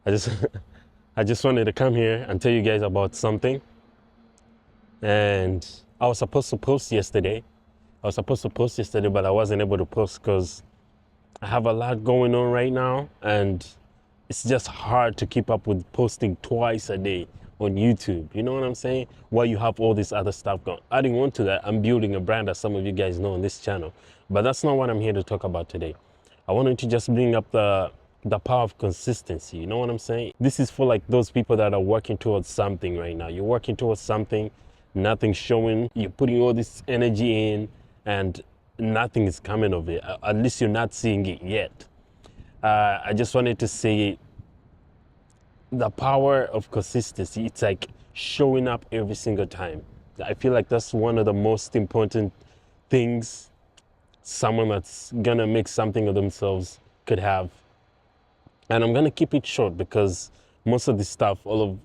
I just I just wanted to come here and tell you guys about something. And I was supposed to post yesterday. But I wasn't able to post because I have a lot going on right now, and it's just hard to keep up with posting twice a day on YouTube. You know what I'm saying? While you have all this other stuff going. Adding on to that, I'm building a brand, as some of you guys know, on this channel. But that's not what I'm here to talk about today. I wanted to just bring up the power of consistency. You know what I'm saying? This is for like those people that are working towards something right now. You're working towards something, nothing's showing. You're putting all this energy in, and nothing is coming of it. At least you're not seeing it yet. I just wanted to say the power of consistency. It's like showing up every single time. I feel like that's one of the most important things someone that's gonna make something of themselves could have. And I'm gonna keep it short because most of this stuff,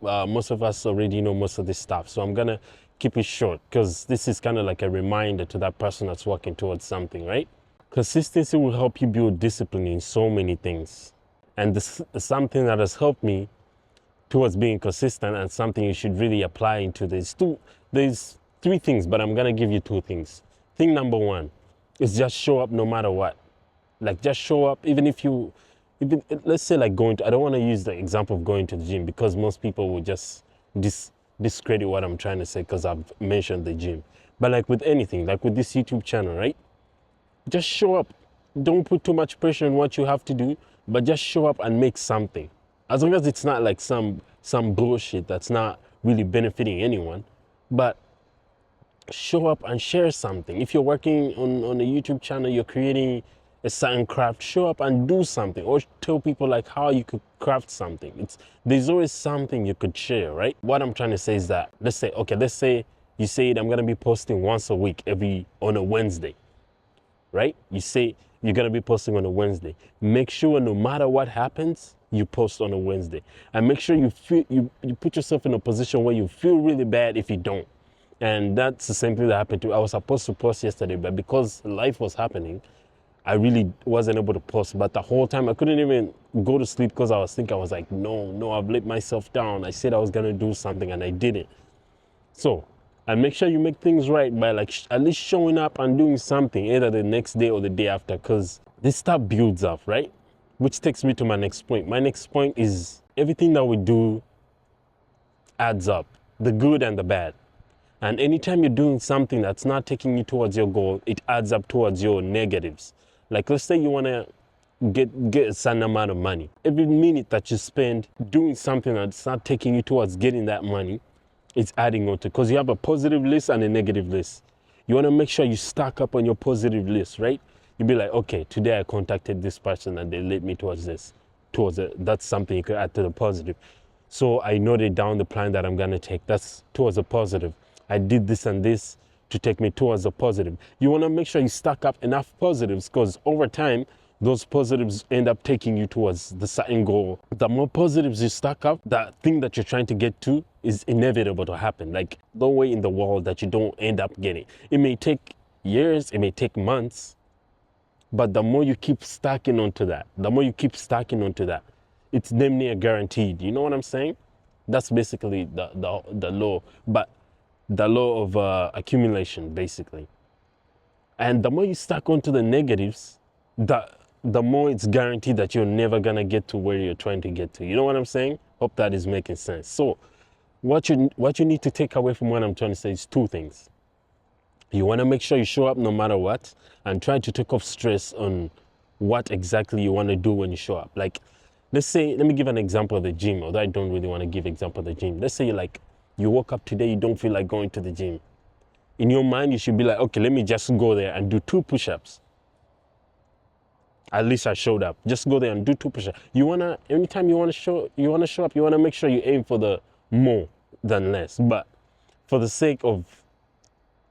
most of us already know most of this stuff. So I'm gonna keep it short because this is kind of like a reminder to that person that's working towards something, right? Consistency will help you build discipline in so many things. And this is something that has helped me towards being consistent, and something you should really apply into this. There's three things, but I'm gonna give you two things. Thing number one is just show up no matter what. Like just show up, even let's say like going to, I don't want to use the example of going to the gym because most people will just discredit what I'm trying to say because I've mentioned the gym. But like with anything, like with this YouTube channel, right? Just show up. Don't put too much pressure on what you have to do, but just show up and make something. As long as it's not like some bullshit that's not really benefiting anyone, but show up and share something. If you're working on a YouTube channel, you're creating a certain craft, show up and do something, or tell people like how you could craft something. There's always something you could share, right? What I'm trying to say is that, let's say you said I'm gonna be posting once a week on a Wednesday, right? You say you're gonna be posting on a Wednesday. Make sure no matter what happens, you post on a Wednesday, and make sure you put yourself in a position where you feel really bad if you don't. And that's the same thing that happened to me. I was supposed to post yesterday, but because life was happening, I really wasn't able to post. But the whole time I couldn't even go to sleep because I was thinking, I was like, no, I've let myself down. I said I was gonna do something and I didn't. So, and make sure you make things right by like at least showing up and doing something either the next day or the day after, because this stuff builds up, right? Which takes me to my next point. My next point is everything that we do adds up, the good and the bad. And anytime you're doing something that's not taking you towards your goal, it adds up towards your negatives. Like let's say you want to get a certain amount of money. Every minute that you spend doing something that's not taking you towards getting that money, it's adding on to, because you have a positive list and a negative list. You want to make sure you stack up on your positive list, right? You'll be like, okay, today I contacted this person and they led me towards this, that's something you could add to the positive. So I noted down the plan that I'm going to take. That's towards a positive. I did this and this to take me towards a positive. You want to make sure you stack up enough positives, because over time, those positives end up taking you towards the certain goal. The more positives you stack up, that thing that you're trying to get to is inevitable to happen. Like no way in the world that you don't end up getting. It may take years, it may take months, but the more you keep stacking onto that, it's damn near guaranteed. You know what I'm saying? That's basically the law, but the law of accumulation, basically. And the more you stack onto the negatives, the more it's guaranteed that you're never gonna get to where you're trying to get to. You know what I'm saying? Hope that is making sense. So what you need to take away from what I'm trying to say is two things. You want to make sure you show up no matter what, and try to take off stress on what exactly you want to do when you show up. Like, let me give an example of the gym, although I don't really want to give example of the gym. Let's say you woke up today, you don't feel like going to the gym. In your mind, you should be like, okay, let me just go there and do 2 push-ups. At least I showed up. Just go there and do 2 push-ups. Anytime you want to show up, you want to make sure you aim for the more than less. But for the sake of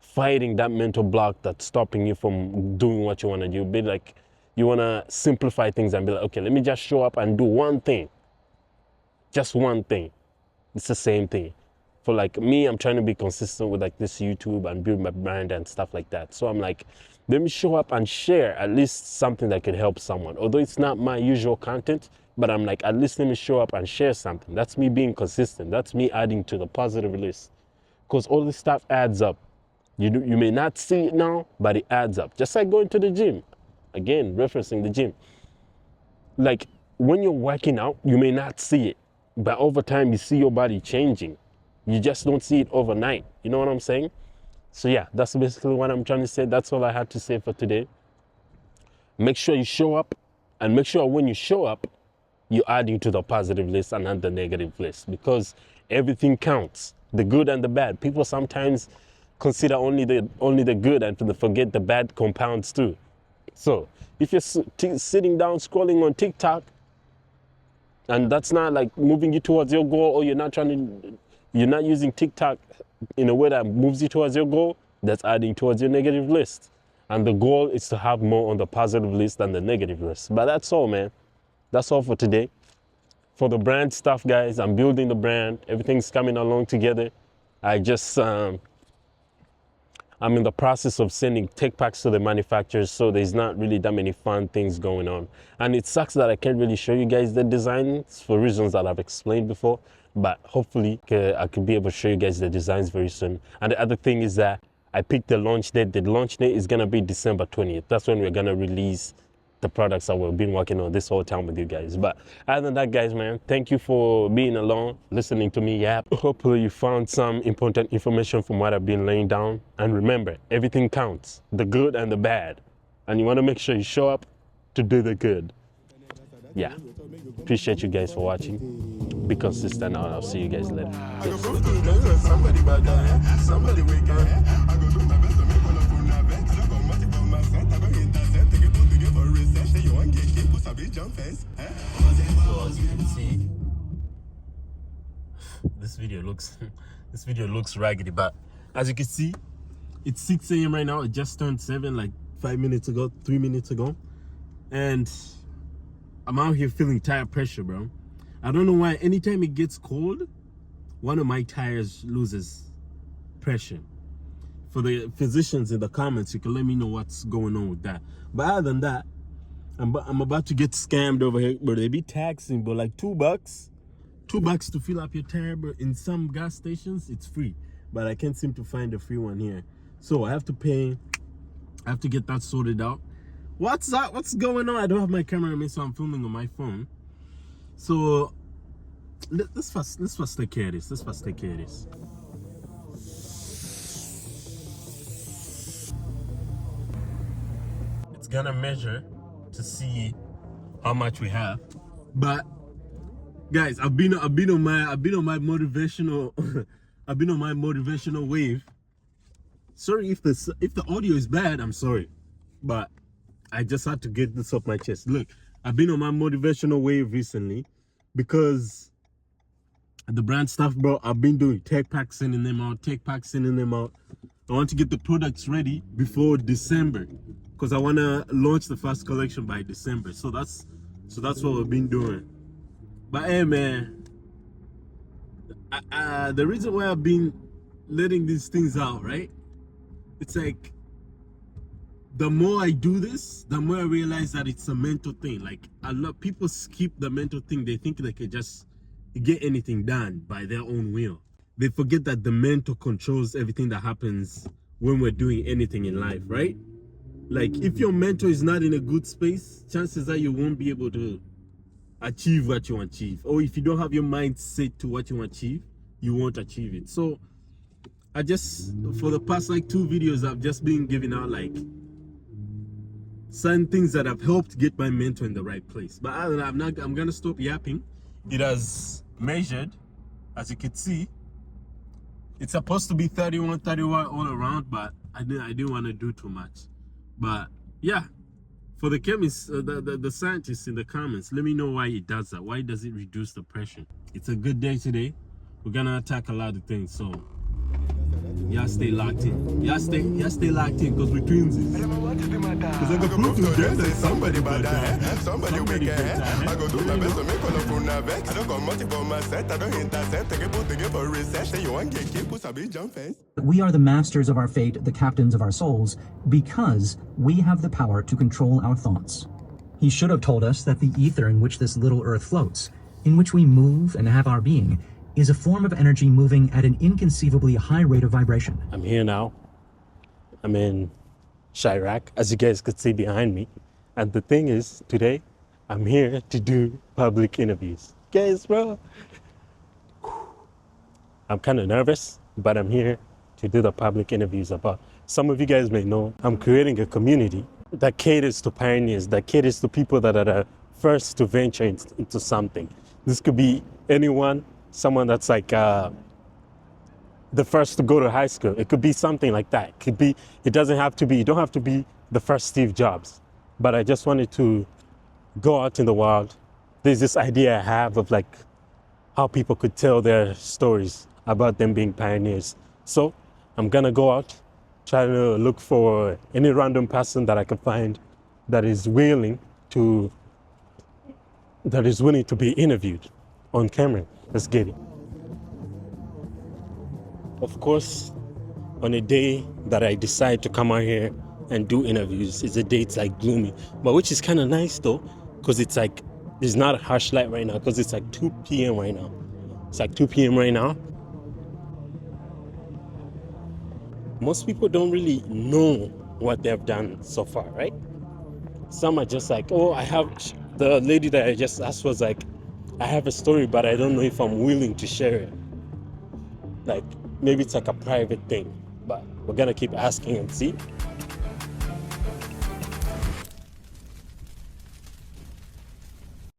fighting that mental block that's stopping you from doing what you want to do, be like, you want to simplify things and be like, okay, let me just show up and do one thing. Just one thing. It's the same thing. For like me, I'm trying to be consistent with like this YouTube and build my brand and stuff like that. So I'm like, let me show up and share at least something that could help someone. Although it's not my usual content, but I'm like, at least let me show up and share something. That's me being consistent. That's me adding to the positive list, because all this stuff adds up. You may not see it now, but it adds up. Just like going to the gym. Again, referencing the gym. Like when you're working out, you may not see it, but over time you see your body changing. You just don't see it overnight. You know what I'm saying? So yeah, that's basically what I'm trying to say. That's all I had to say for today. Make sure you show up, and make sure when you show up, you're adding to the positive list and not the negative list, because everything counts, the good and the bad. People sometimes consider only the good and they forget the bad compounds too. So if you're sitting down scrolling on TikTok and that's not like moving you towards your goal, or you're not using TikTok in a way that moves you towards your goal, that's adding towards your negative list. And the goal is to have more on the positive list than the negative list. But that's all, man. That's all for today. For the brand stuff, guys, I'm building the brand. Everything's coming along together. I'm in the process of sending tech packs to the manufacturers, so there's not really that many fun things going on. And it sucks that I can't really show you guys the designs for reasons that I've explained before, but hopefully I could be able to show you guys the designs very soon. And the other thing is that I picked the launch date. The launch date is gonna be December 20th. That's when we're gonna release the products that we've been working on this whole time with you guys. But other than that, guys, man, thank you for being along, listening to me yap. Hopefully you found some important information from what I've been laying down. And remember, everything counts, the good and the bad. And you want to make sure you show up to do the good. Yeah, appreciate you guys for watching. Be consistent, and I'll see you guys later. So as you can see, this video looks raggedy, but as you can see, it's 6 a.m. right now. It just turned 7 like 3 minutes ago, and I'm out here feeling tire pressure, bro. I don't know why. Anytime it gets cold, one of my tires loses pressure. For the physicians in the comments, you can let me know what's going on with that. But other than that, I'm about to get scammed over here, bro. They be taxing, but like $2 to fill up your tire, bro. In some gas stations, it's free, but I can't seem to find a free one here. So I have to pay. I have to get that sorted out. What's up? What's going on? I don't have my camera on me, so I'm filming on my phone. So let's first take care of this. It's gonna measure to see how much we have. But guys, I've been on my motivational I've been on my motivational wave. Sorry if the audio is bad, I'm sorry, but I just had to get this off my chest. Look, I've been on my motivational wave recently because the brand stuff, bro. I've been doing tech packs, sending them out. I want to get the products ready before December, because I want to launch the first collection by December. So that's what we've been doing. But hey, man, the reason why I've been letting these things out, right? It's like, the more I do this, the more I realize that it's a mental thing. Like, a lot of people skip the mental thing. They think they can just get anything done by their own will. They forget that the mental controls everything that happens when we're doing anything in life, right? Like, if your mental is not in a good space, chances are you won't be able to achieve what you want to achieve. Or if you don't have your mind set to what you want to achieve, you won't achieve it. So I just, for the past like 2 videos, I've just been giving out like certain things that have helped get my mental in the right place. But other than that, I'm gonna stop yapping. It has measured, as you can see. It's supposed to be 31 all around, but I didn't want to do too much. But yeah, for the chemists, the scientists in the comments, let me know why it does that. Why does it reduce the pressure? It's a good day today. We're gonna attack a lot of things, so y'all stay locked in. Y'all stay locked in, because we're twinsies. Because I got proof to them that somebody bad die. Somebody wicked. I go do my best to make all of you vex. I don't come multi for my set. I don't intercept. I get put together for research. You want get keep put a big jump face. We are the masters of our fate, the captains of our souls, because we have the power to control our thoughts. He should have told us that the ether in which this little Earth floats, in which we move and have our being, is a form of energy moving at an inconceivably high rate of vibration. I'm here now. I'm in Chirac, as you guys could see behind me. And the thing is, today, I'm here to do public interviews. Guys, bro, I'm kind of nervous, but I'm here to do the public interviews about. Some of you guys may know I'm creating a community that caters to pioneers, that caters to people that are the first to venture into something. This could be anyone, someone that's like the first to go to high school. It could be something like that. It could be, it doesn't have to be, you don't have to be the first Steve Jobs. But I just wanted to go out in the world. There's this idea I have of like how people could tell their stories about them being pioneers. So I'm gonna go out, try to look for any random person that I can find that is willing to be interviewed on camera. Let's get it. Of course, on a day that I decide to come out here and do interviews, it's a day it's like gloomy, but which is kind of nice though, because it's like, there's not a harsh light right now, because it's like 2 p.m. right now. It's like 2 p.m. right now. Most people don't really know what they've done so far, right? Some are just like, oh, the lady that I just asked was like, I have a story, but I don't know if I'm willing to share it. Like, maybe it's like a private thing, but we're gonna keep asking and see.